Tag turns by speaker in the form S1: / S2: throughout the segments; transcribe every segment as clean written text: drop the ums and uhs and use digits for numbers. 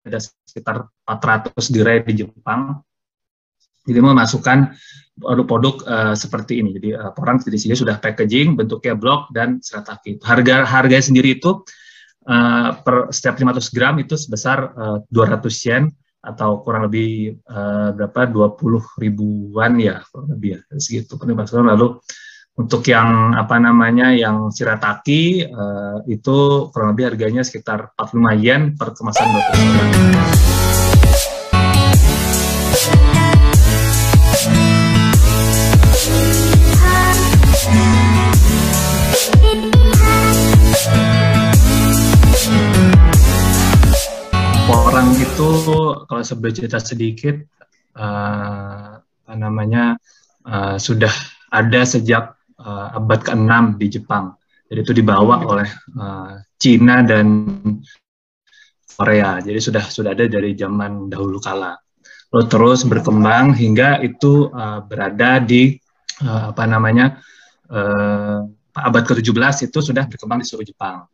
S1: ada sekitar 400 gerai di Jepang. Jadi memasukkan produk-produk seperti ini. Jadi porang di sini sudah packaging, bentuknya blok dan shirataki. Harga sendiri itu per setiap 500 gram itu sebesar 200 yen atau kurang lebih berapa 20 ribuan ya, kurang lebih ya segitu. Lalu untuk yang apa namanya yang shirataki itu kurang lebih harganya sekitar 45 yen per kemasan 200 gram. Porang itu kalau saya bercerita sedikit apa namanya sudah ada sejak abad ke-6 di Jepang. Jadi itu dibawa oleh Cina dan Korea. Jadi sudah ada dari zaman dahulu kala. Lalu terus berkembang hingga itu berada di apa namanya abad ke-17 itu sudah berkembang di seluruh Jepang.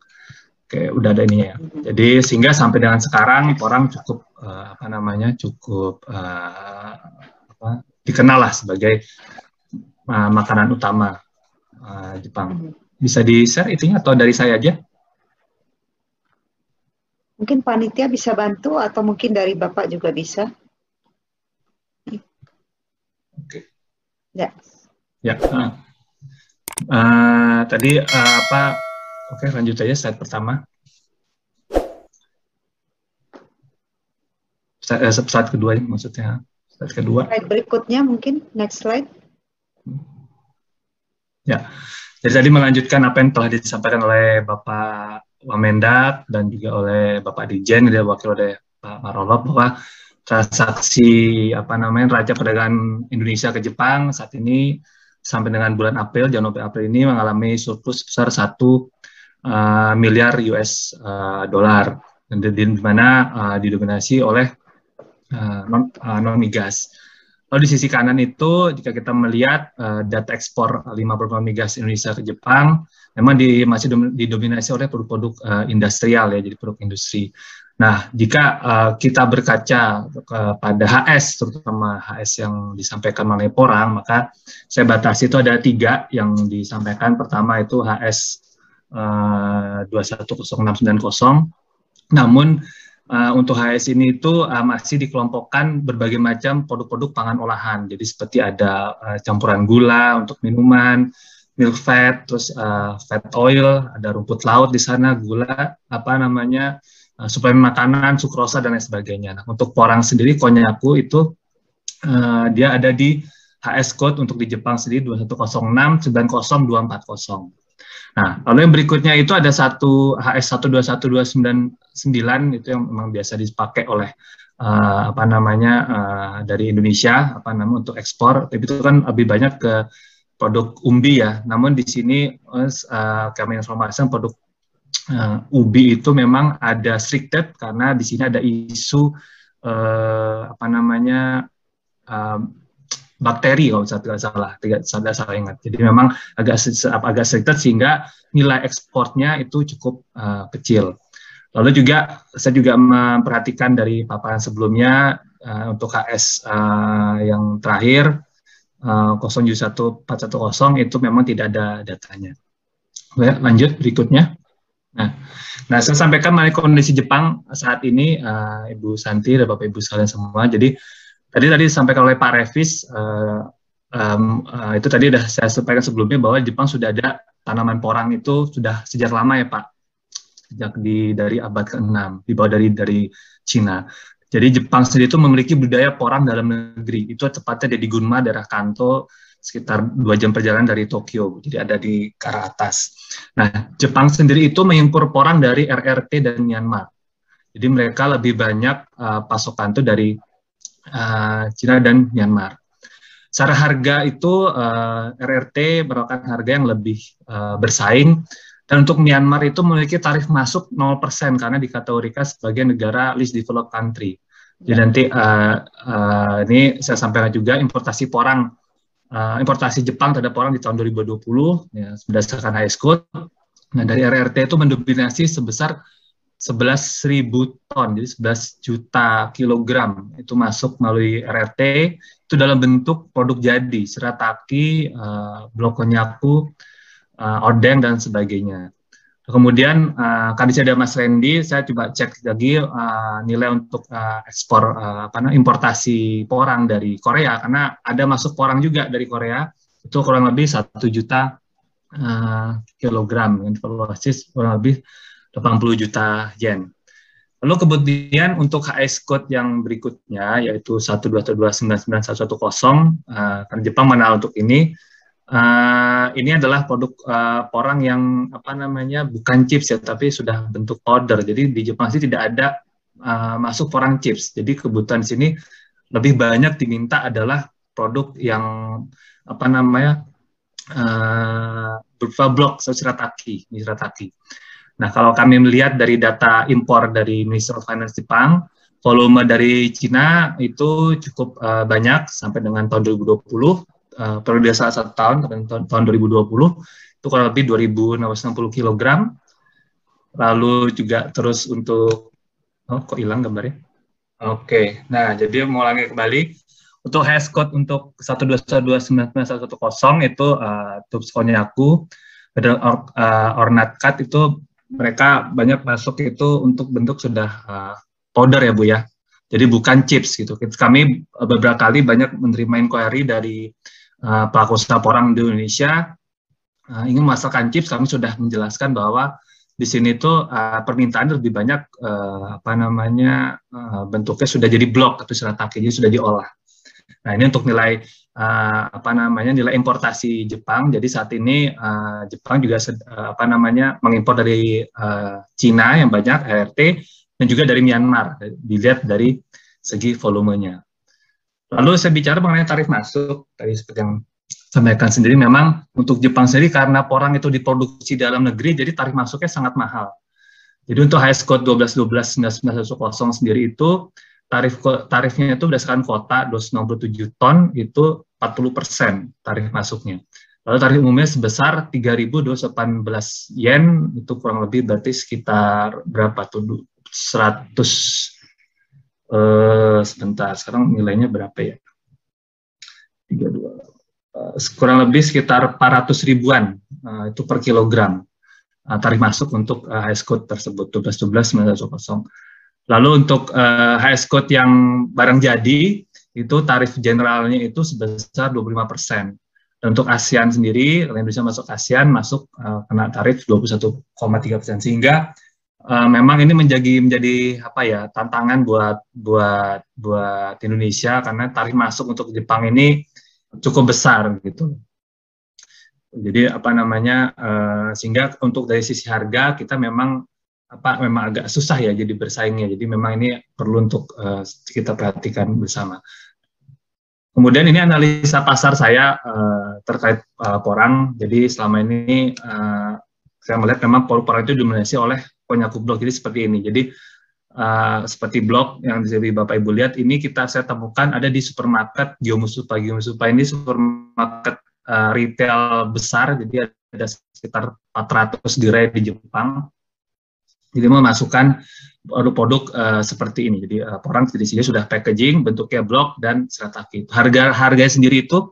S1: Oke, udah ada ini ya. Jadi sehingga sampai dengan sekarang orang cukup apa namanya cukup dikenal lah sebagai makanan utama Jepang. Bisa di-share itunya atau dari saya aja?
S2: Mungkin panitia bisa bantu atau mungkin dari Bapak juga bisa.
S1: Oke.
S2: Ya.
S1: Ya. Tadi apa? Oke, lanjut aja slide pertama. Slide kedua maksudnya. Slide kedua.
S2: Slide berikutnya mungkin, next slide.
S1: Ya, jadi tadi melanjutkan apa yang telah disampaikan oleh Bapak Wamendak dan juga oleh Bapak Dijen, diwakili oleh Pak Marolop, bahwa transaksi apa namanya Raja Perdagangan Indonesia ke Jepang saat ini sampai dengan bulan April, Januari-April ini mengalami surplus sebesar 1 miliar US dolar, di mana didominasi oleh non migas. Lalu di sisi kanan itu, jika kita melihat data ekspor 5 produk non migas Indonesia ke Jepang, memang masih didominasi oleh produk-produk industrial ya, jadi produk industri. Nah, jika kita berkaca kepada HS, terutama HS yang disampaikan oleh Porang, maka saya batasi itu ada 3 yang disampaikan. Pertama itu HS 210690. Namun untuk HS ini itu masih dikelompokkan berbagai macam produk-produk pangan olahan. Jadi seperti ada campuran gula untuk minuman, milk fat, terus fat oil, ada rumput laut di sana, gula, apa namanya, suplemen makanan, sukrosa dan lain sebagainya. Nah, untuk Porang sendiri, Konnyaku itu dia ada di HS code untuk di Jepang sendiri 2106902440. Nah, lalu yang berikutnya itu ada satu HS 121299 itu yang memang biasa dipakai oleh apa namanya dari Indonesia untuk ekspor, tapi itu kan lebih banyak ke produk umbi ya. Namun di sini kami informasikan produk ubi itu memang ada restricted karena di sini ada isu apa namanya bakteri kalau tidak salah ingat. Jadi memang agak restricted sehingga nilai ekspornya itu cukup kecil. Lalu juga saya juga memperhatikan dari paparan sebelumnya untuk HS yang terakhir 071410 itu memang tidak ada datanya. Oke, lanjut berikutnya. Nah, saya sampaikan mengenai kondisi Jepang saat ini, Ibu Santi dan Bapak Ibu sekalian semua. Jadi tadi disampaikan oleh Pak Revis, itu tadi sudah saya sampaikan sebelumnya bahwa Jepang sudah ada tanaman porang itu sudah sejak lama ya Pak, sejak dari abad ke-6, dibawa dari Cina. Jadi Jepang sendiri itu memiliki budaya porang dalam negeri, itu tepatnya di Gunma, daerah Kanto, sekitar 2 jam perjalanan dari Tokyo, jadi ada di ke arah atas. Nah, Jepang sendiri itu mengimpor porang dari RRT dan Myanmar. Jadi mereka lebih banyak pasokan itu dari Cina dan Myanmar. Secara harga itu RRT merupakan harga yang lebih bersaing, dan untuk Myanmar itu memiliki tarif masuk 0% karena dikategorikan sebagai negara least developed country. Jadi nanti ini saya sampaikan juga importasi Jepang terhadap porang di tahun 2020 ya, berdasarkan HS Code. Nah, dari RRT itu mendominasi sebesar 11.000 ton, jadi 11 juta kilogram itu masuk melalui RRT, itu dalam bentuk produk jadi, shirataki, blok konyaku, odeng, dan sebagainya. Kemudian tadi saya ada Mas Randy, saya coba cek lagi nilai untuk ekspor importasi porang dari Korea, karena ada masuk porang juga dari Korea, itu kurang lebih 1 juta kilogram, evaluasi kurang lebih 80 juta yen. Lalu kemudian untuk HS code yang berikutnya yaitu 122299110, karena Jepang mengenal untuk ini adalah produk porang yang bukan chips ya, tapi sudah bentuk powder. Jadi di Jepang sih tidak ada masuk porang chips. Jadi kebutuhan di sini lebih banyak diminta adalah produk yang berupa blok shirataki. Nah, kalau kami melihat dari data impor dari Ministry of Finance Jepang, volume dari Cina itu cukup banyak sampai dengan tahun 2020, periode salah satu tahun, tahun 2020, itu kurang lebih 2.660 kg. Lalu juga terus untuk, kok hilang gambarnya? Oke, nah jadi mau ulangi kembali. Untuk hash code untuk 122299110 itu tubes konyaku, ada ornat cut itu mereka banyak masuk itu untuk bentuk sudah powder ya Bu ya. Jadi bukan chips gitu. Kami beberapa kali banyak menerima inquiry dari pelaku usaha porang di Indonesia ingin memasarkan chips. Kami sudah menjelaskan bahwa di sini tuh permintaan lebih banyak bentuknya sudah jadi blok atau shirataki, jadi sudah diolah. Nah, ini untuk nilai nilai importasi Jepang. Jadi saat ini Jepang juga mengimpor dari Cina yang banyak RRT, dan juga dari Myanmar, dilihat dari segi volumenya. Lalu saya bicara mengenai tarif masuk, tadi seperti yang sampaikan sendiri, memang untuk Jepang sendiri karena porang itu diproduksi dalam negeri, jadi tarif masuknya sangat mahal. Jadi untuk HS code 12129910 sendiri itu tarifnya itu berdasarkan kuota 267 ton itu 40% tarif masuknya. Lalu tarif umumnya sebesar 3.218 yen, itu kurang lebih berarti sekitar berapa tuh? 100 sebentar, sekarang nilainya berapa ya? 32 kurang lebih sekitar 400 ribuan itu per kilogram tarif masuk untuk HS code tersebut 12129910. Lalu untuk HS code yang barang jadi itu tarif generalnya itu sebesar 25%. Dan untuk ASEAN sendiri, kalau Indonesia masuk ASEAN masuk kena tarif 21,3%, sehingga memang ini menjadi tantangan buat Indonesia, karena tarif masuk untuk Jepang ini cukup besar gitu. Jadi sehingga untuk dari sisi harga kita memang agak susah ya jadi bersaingnya. Jadi memang ini perlu untuk kita perhatikan bersama. Kemudian ini analisa pasar saya terkait porang. Jadi selama ini saya melihat memang porang itu didominasi oleh konyaku blok. Jadi seperti ini. Jadi seperti blok yang jadi Bapak Ibu lihat ini saya temukan ada di supermarket Gyomusupa. Gyomusupa ini supermarket retail besar. Jadi ada sekitar 400 gerai di Jepang. Jadi memasukkan produk-produk seperti ini. Jadi porang di sini sudah packaging, bentuknya blok dan shirataki. Harganya sendiri itu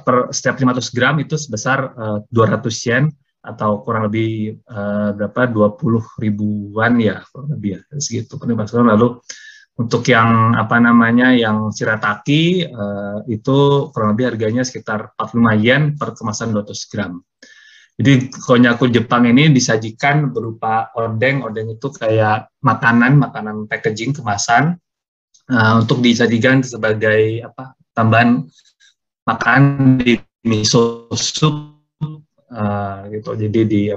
S1: per setiap 500 gram itu sebesar 200 yen atau kurang lebih 20 ribuan ya, kurang lebih ya segitu. Lalu untuk yang yang shirataki itu kurang lebih harganya sekitar 45 yen per kemasan 200 gram. Jadi konyaku Jepang ini disajikan berupa odeng. Odeng itu kayak makanan packaging kemasan untuk disajikan sebagai tambahan makan di miso soup gitu. Jadi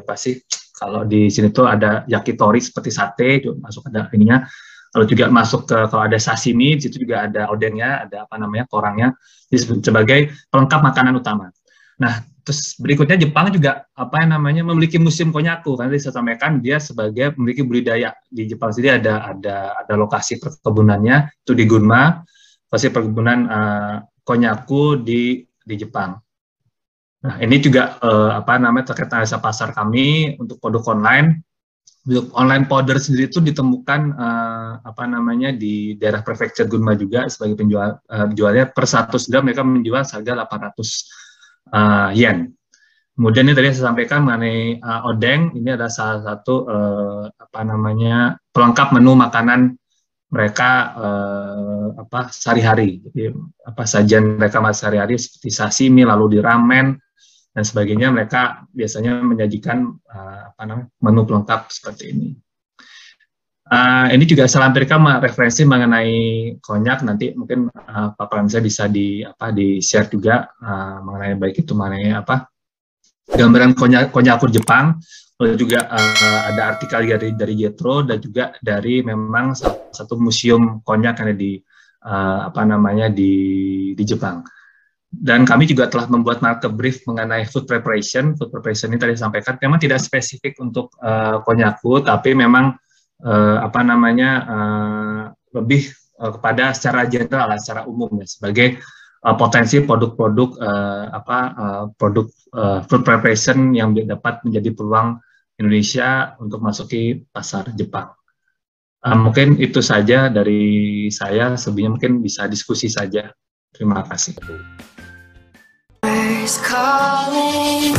S1: kalau di sini tuh ada yakitori seperti sate, itu masuk ada ininya. Lalu juga masuk ke kalau ada sashimi, di situ juga ada odengnya, ada porangnya, sebagai pelengkap makanan utama. Nah, terus berikutnya Jepang juga memiliki musim konyaku, karena saya sampaikan dia sebagai memiliki budidaya di Jepang sendiri ada lokasi perkebunannya itu di Gunma, lokasi perkebunan konyaku di Jepang. Nah, ini juga terkait analisa pasar kami untuk produk online. Untuk online powder sendiri itu ditemukan apa namanya di daerah prefektur Gunma juga sebagai penjualnya per 100 gram mereka menjual harga 800 yen. Kemudian ini tadi saya sampaikan mengenai odeng, ini adalah salah satu apa namanya pelengkap menu makanan mereka apa sehari-hari. Jadi apa sajian mereka sehari-hari seperti sashimi, lalu di ramen dan sebagainya, mereka biasanya menyajikan apa namanya menu pelengkap seperti ini. Ini juga saya lampirkan referensi mengenai konyak, nanti mungkin Pak Pramsa bisa di share juga mengenai baik itu mengenai apa gambaran konyakur Jepang, lalu juga ada artikel dari Jetro dan juga dari memang salah satu museum konyak yang ada di apa namanya di Jepang. Dan kami juga telah membuat market brief mengenai food preparation. Food preparation ini tadi disampaikan memang tidak spesifik untuk konyaku, tapi memang apa namanya lebih kepada secara general, secara umum ya, sebagai potensi produk-produk produk food preparation yang dapat menjadi peluang Indonesia untuk masuki pasar Jepang. Mungkin itu saja dari saya. Sebelumnya mungkin bisa diskusi saja. Terima kasih. Calling.